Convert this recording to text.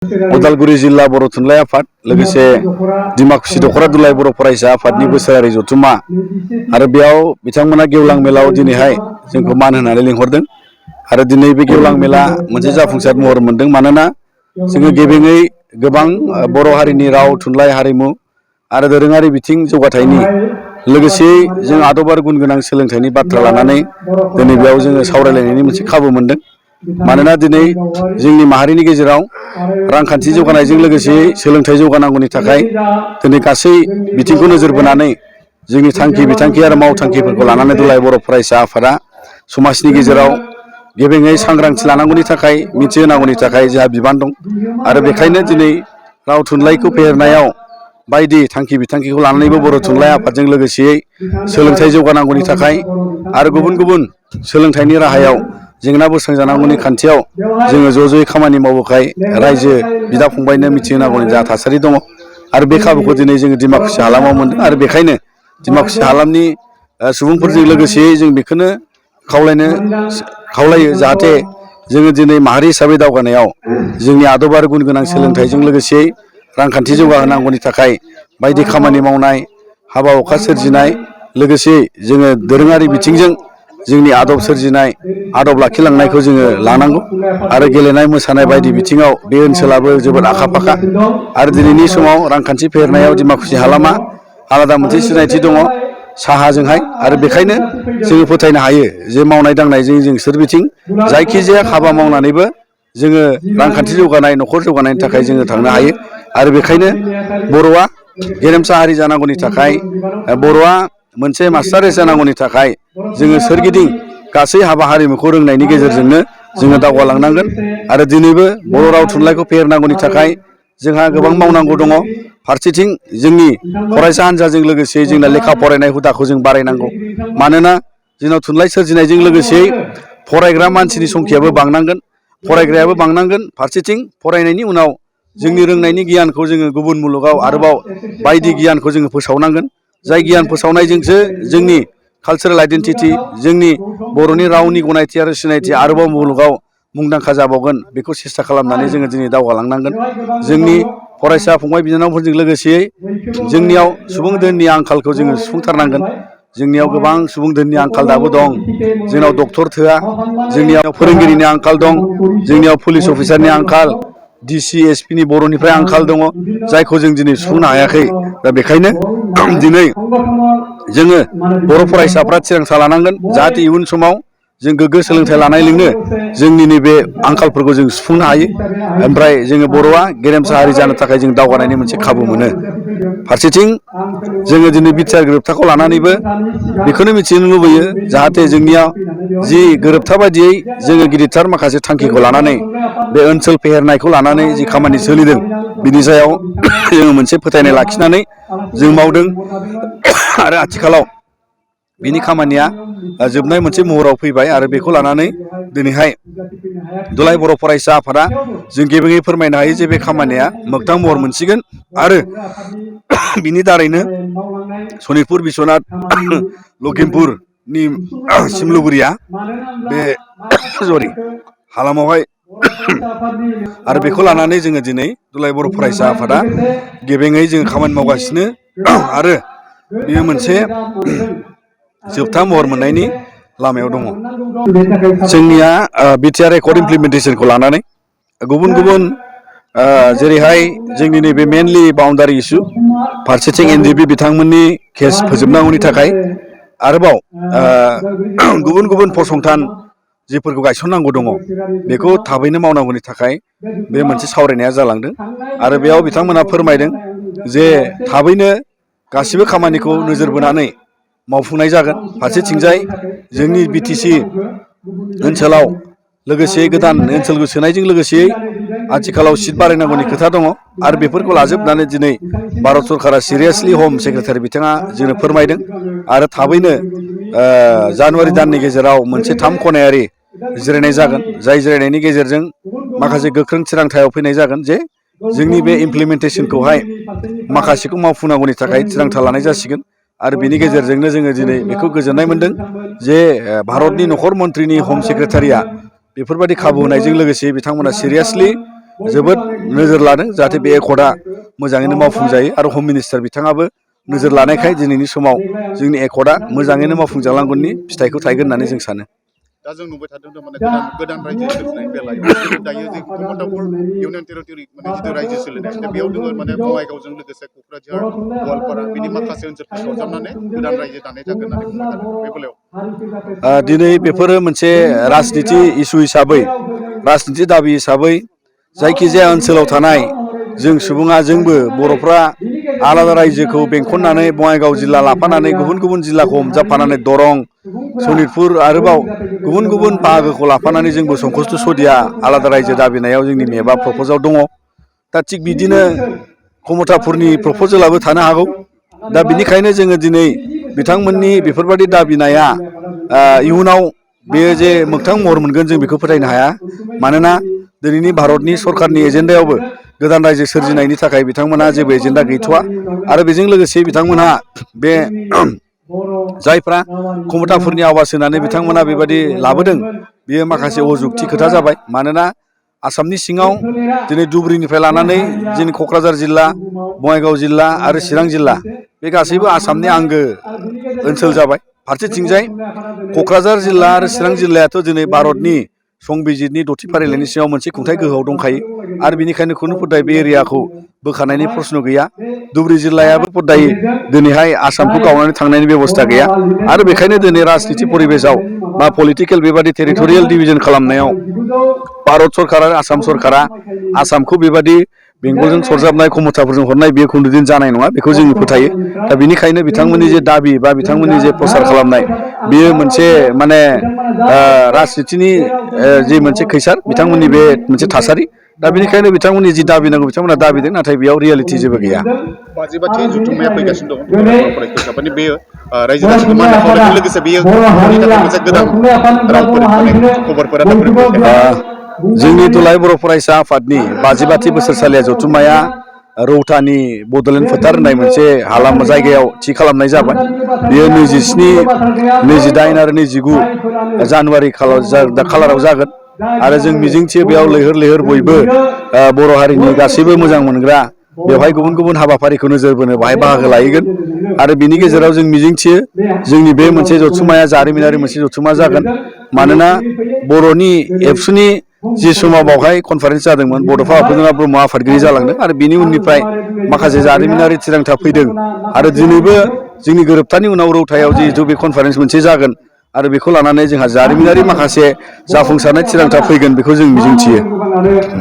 उदालगुरि जिल्ला बर' थुनलाइ आफाद लोगोसे डिमाकुसि दख'रा दुलाइ बर' फरायसा आफादनि बोसोरारि जथुम्मा आरो बेयाव बिथांमोना गेवलां मेलाव दिनैहाय जोंखौ मान होनानै लिंहरदों आरो दिनै बे गेवलां मेला मोनसे जाफुंसार महर मोनदों। मानोना जोङो गेबेङै गोबां बर' हारिनि राव थुनलाइ हारिमु आरो दोरोङारि बिथिं जौगाथायनि लोगोसेयै जों आदब आरो गुन गोनां सोलोंथाइनि बाथ्रा लानानै दिनै बेयाव जोङो सावरायलायनायनि मोनसे खाबु मोनदों। मानोना दिनै जोंनि माहारिनि गेजेराव रांखान्थि जौगानायजों लोगोसे सोलोंथाइ जौगानांगौनि थाखाय दिनै गासै बिथिंखौ नोजोर बोनानै जोंनि थांखि बिथांखि आरो मावथांखिफोरखौ लानानै दुलाइ बर' फरायसा आफादा समाजनि गेजेराव गेबेङै सांग्रांथि लानांगौनि थाखाय मिथिहोनांगौनि थाखाय जोंहा बिबान दं आरो बेखायनो दिनै राव थुनलाइखौ फेहेरनायाव बायदि थांखि बिथांखिखौ लानानैबो बर' थुनलाइ आफादजों लोगोसेयै सोलोंथाइ जौगानांगौनि थाखाय आरो गुबुन गुबुन सोलोंथाइनि राहायाव जेंना बोस्रांजानांगौनि खान्थियाव जोङो ज' ज'यै खामानि मावोखाय रायजो बिदा फंबायनो मिथिहोनांगौनि जा थासारि दङ आरो बे खाबुखौ दिनै जोङो डिमाकुसि हालामाव मोनदों आरो बेखायनो डिमाकुसि हालामनि सुबुंफोरजों लोगोसेयै जों बेखौनो खावलायो जाहाथे जोङो दिनै माहारि हिसाबै दावगानायाव जोंनि आदब आरो गुन गोनां सोलोंथाइजों लोगोसेयै रांखान्थि जौगाहोनांगौनि थाखाय बायदि खामानि मावनाय हाबा हुखा सोरजिनाय लोगोसे जोङो दोरोङारि बिथिंजों जोंनि आदब सोरजिनाय आदब लाखिलांनायखौ जोङो लानांगौ आरो गेलेनाय मोसानाय बायदि बिथिङाव बे ओनसोलाबो जोबोद आखा फाखा आरो दिनैनि समाव रांखान्थि फेहेरनायाव डिमाकुसि हालामा आलादा मोनसे सिनायथि दङ साहाजोंहाय आरो बेखायनो जोङो फोथायनो हायो जे मावनाय दांनायजों जों सोरबिथिं जायखिजाया हाबा मावनानैबो जोङो रांखान्थि जौगानाय न'खर जौगानायनि थाखाय जोङो थांनो हायो आरो बेखायनो बर'आ गेरेमसा हारि जानांगौनि थाखाय बर'आ मोनसे मास्टारेस जानांगौनि थाखाय जोङो सोरगिदिं गासै हाबा हारिमुखौ रोंनायनि गेजेरजोंनो जोङो दावगालांनांगोन आरो दिनैबो बर' राव थुनलाइखौ फेहेरनांगौनि थाखाय जोंहा गोबां मावनांगौ दङ। फारसेथिं जोंनि फरायसा हान्जाजों लोगोसे जोंना लेखा फरायनाय हुदाखौ जों बारायनांगौ। मानोना जोंनाव थुनलाइ सोरजिनायजों लोगोसे फरायग्रा मानसिनि संखियाबो बांनांगोन, फरायग्रायाबो बांनांगोन। फारसेथिं फरायनायनि उनाव जोंनि रोंनायनि गियानखौ जोङो गुबुन मुलुगाव आरोबाव बायदि गियानखौ जोङो फोसावनांगोन। जाय गियान फोसावनायजोंसो जोंनि कालसारेल आइडेन्टिटि जोंनि बर'नि रावनि गनायथि आरो सिनायथि आरोबाव मुलुगाव मुंदांखा जाबावगोन। बेखौ सेस्था खालामनानै जोङो दिनै दावगालांनांगोन। जोंनि फरायसा फंबाय बिनानावफोरजों लोगोसेयै जोंनियाव सुबुं धोननि आंखालखौ जोङो सुफुंथारनांगोन। जोंनियाव गोबां सुबुं धोननि आंखाल दाबो दं। जोंनाव डक्टर थोआ, जोंनियाव फोरोंगिरिनि आंखाल दं, जोंनियाव पुलिस अफिसारनि आंखाल, डिसि एसपिनि बर'निफ्राय आंखाल दङ, जायखौ जों दिनै सुफुंनो हायाखै। दा बेखायनो दिनै जोङो बर' फरायसाफ्रा थिरांथा लानांगोन जाहाथे इयुन समाव जों गोग्गो सोलोंथाइ लानायजोंनो जोंनि नैबे आंखालफोरखौ जों सुफुंनो हायो। ओमफ्राय जोङो बर'आ गेरेमसा हारि जानो थाखाय जों दावगानायनि मोनसे खाबु मोनो। फारसेथिं जोङो दिनै बिटिआर गोरोबथाखौ लानानैबो बेखौनो मिथिनो लुबैयो जाहाथे जोंनियाव जि गोरोबथा बायदियै जोङो गिदिरथार माखासे थांखिखौ लानानै बे ओनसोल फेहेरनायखौ लानानै जि खामानि सोलिदों बिनि सायाव जोङो मोनसे फोथायनाय लाखिनानै जों मावदों आरो आथिखालाव बिनि खामानिया जोबनाय मोनसे महराव फैबाय आरो बेखौ लानानै दिनैहाय दुलाइ बर' फरायसा आफादा जों गेबेङै फोरमायनो हायो जे बे खामानिया मोगथां महर मोनसिगोन आरो बिनि दारैनो सनितपुर बिस्वनाथ लखिमपुरनि सिमलुगुरिया बे हालामावहाय आरो बेखौ लानानै जोङो दिनै दुलाइ बर' फरायसा आफादा गेबेङै जोङो खामानि मावगासिनो आरो बेयो मोनसे जोबथा महर मोननायनि लामायाव दङ। जोंनिया बिटिआर एकर्ड इमप्लिमेन्टेसनखौ लानानै गुबुन गुबुन जेरैहाय जोंनि नैबे मेनलि बाउन्डारि इसु फारसेथिं एनडिएफबि बिथांमोननि केस फोजोबनांगौनि थाखाय आरोबाव गुबुन गुबुन फसंथान जिफोरखौ गायसननांगौ दङ बेखौ थाबैनो मावनांगौनि थाखाय बे मोनसे सावरायनाया जालांदों आरो बेयाव बिथांमोनहा फोरमायदों जे थाबैनो गासिबो खामानिखौ नोजोर बोनानै मावफुंनाय जागोन। फारसेथिंजाय जोंनि बिटिसि ओनसोलाव लोगोसे गोदान ओनसोलखौ सोनायजों लोगोसेयै आथिखालाव सिट बारायनांगौनि खोथा दङ आरो बेफोरखौ लाजोबनानै दिनै भारत सरकारा सिरियासलि हम सेक्रेटारि बिथाङा जोंनो फोरमायदों आरो थाबैनो जानुवारि दाननि गेजेराव मोनसे 3 खनायारि जिरायनाय जागोन। जाय जिरायनायनि गेजेरजों माखासे गोख्रों थिरांथायाव फैनाय जागोन जे जोंनि बे इमप्लिमेन्टेसनखौहाय माखासेखौ मावफुंनांगौनि थाखाय थिरांथा लानाय जासिगोन आरो बिनि गेजेरजोंनो जोङो दिनै बेखौ गोजोननाय मोनदों जे भारतनि नखर मन्थ्रिनि हम सेक्रेटारिया बेफोरबायदि खाबु होनायजों लोगोसे बिथांमोना सिरियासलि जोबोद नोजोर लादों जाहाथे बे एकर्डआ मोजाङैनो मावफुंजायो आरो हम मिनिस्टार बिथाङाबो नोजोर लानायखाय दिनैनि समाव जोंनि एकर्डआ मोजाङैनो मावफुंजालांगोननि फिथाइखौ थायगोन होननानै जों सानो। दा जों नुबाय थादों माने गोदान रायजो सोलिनायनि बेलायाव जोङो दायो जे कमतापुर इउनियन टेरिटरि माने जिथु रायजो सोलिनाय दा बेयाव जोङो माने बङाइगावजों लोगोसे क'क्राझार गवालपारा बिदि माखासे ओनसोलखौ सरजाबनानै गोदान रायजो दानाय जागोन होननानै बुंबाय थादों बे बेलायाव दिनै बेफोरो मोनसे राजनिति इसु हिसाबै राजनिति दाबि हिसाबै जायखिजाया ओनसोलाव थानाय जों सुबुङा जोंबो बर'फ्रा आलादा रायजोखौ बेंखननानै बङाइगाव जिल्ला लाफानानै गुबुन गुबुन जिल्लाखौ हमजाबफानानै दरं सनितपुर आरोबाव गुबुन गुबुन बाहागोखौ लाफानानै जोंबो संकष्ट सदिया आलादा रायजो दाबिनायाव जोंनि मेपआ प्रप'जाल दङ। दा थिग बिदिनो कमतापुरनि प्रप'जालाबो थानो हागौ। दा बिनिखायनो जोङो दिनै बिथांमोननि बेफोरबायदि दाबिनाया इयुनाव बेयो जे मोगथां महर मोनगोन जों बेखौ फोथायनो हाया। मानोना दिनैनि भारतनि सरकारनि एजेन्डायावबो गोदान रायजो सोरजिनायनि थाखाय बिथांमोनहा जेबो एजेन्डा गैथ'वा आरो बेजों लोगोसे बिथांमोनहा बे जायफ्रा कमतापुरनि आवाज होनानै बिथांमोना बेबायदि लाबोदों बेयो माखासे अजुक्ति खोथा जाबाय। मानोना आसामनि सिङाव दिनै धुबुरीनिफ्राय लानानै जोंनि क'क्राझार जिल्ला बङाइगाव जिल्ला आरो चिरां जिल्ला बे गासैबो आसामनि आंगो ओनसोल जाबाय। फारसेथिंजाय क'क्राझार जिल्ला आरो चिरां जिल्लायाथ' दिनै भारतनि संबिजितनि 6थि फारिलाइनि सिङाव मोनसे खुंथाय गोहोआव दंखायो आरो बेनिखायनो खुनु फदाय बे एरियाखौ बोखारनायनि प्रश्न गैया। धुबुरी जिल्लायाबो फदायै दिनैहाय आसामखौ गावनानै थांनायनि बेबस्था गैया आरो बेखायनो दिनै राजनिति परिबेशआव बा पलिटिकेल बेबादि टेरिटरियेल डिभिजन खालामनायाव भारत सरकार आरो आसाम सरकारा आसामखौ बेबादि बेंगलजों सरजाबनाय कमतापुरजों हरनाय बेयो खुनुदिन जानाय नङा बेखौ जोङो फोथायो। दा बेनिखायनो बिथांमोननि जे दाबि बा बिथांमोननि जे प्रसार खालामनाय बेयो मोनसे माने राजनितिनि जि मोनसे खैसार बिथांमोननि बे मोनसे थासारि। दा बेनिखायनो बिथांमोननि जि दाबि नांगौ बिथांमोना दाबिदों नाथाय बेयाव रियेलिटि जेबो गैया। बाजिबाथि जथुम्माया फैगासिनो दं फरायसाफोर माने बेयो रायजो राजाखौ मान खावलायनायजों लोगोसे बेयो बर'नि थाखाय मोनसे गोदान रावफोर माने खबरफोरा जोंनि दुलाराय बर' फरायसा आफादनि 52थि बोसोरसालिया जथुम्माया रौतानि बड'लेण्ड फोथार होननाय मोनसे जायगायाव थि खालामनाय जाबाय। बेयो 27, 28 आरो 29 जानुवारि खालाराव जागोन आरो जों मिजिंथियो बेयाव लैहोर लैहोर बयबो बर' हारिनि गासैबो मोजां मोनग्रा बेवहाय गुबुन गुबुन हाबाफारिखौ नोजोर बोनो बाहाय बाहागो लाहैगोन आरो बिनि गेजेराव जों मिजिंथियो जोंनि बे मोनसे जथुम्माया जारिमिनारि मोनसे जथुम्मा जागोन। मानोना बर'नि एबसुनि जि समाव बावहाय कनफारेन्स जादोंमोन बड'फा उपेन्द्रनाथ ब्रह्म आफादगिरि जालांदों आरो बिनि उननिफ्राय माखासे जारिमिनारि थिरांथा फैदों आरो दिनैबो जोंनि गोरोबथानि उनाव रौतायाव जिहेथु बे कनफारेन्स मोनसे जागोन आरो बेखौ लानानै जोंहा जारिमिनारि माखासे जाफुंसारनाय थिरांथा फैगोन बेखौ जों मिजिंथियो।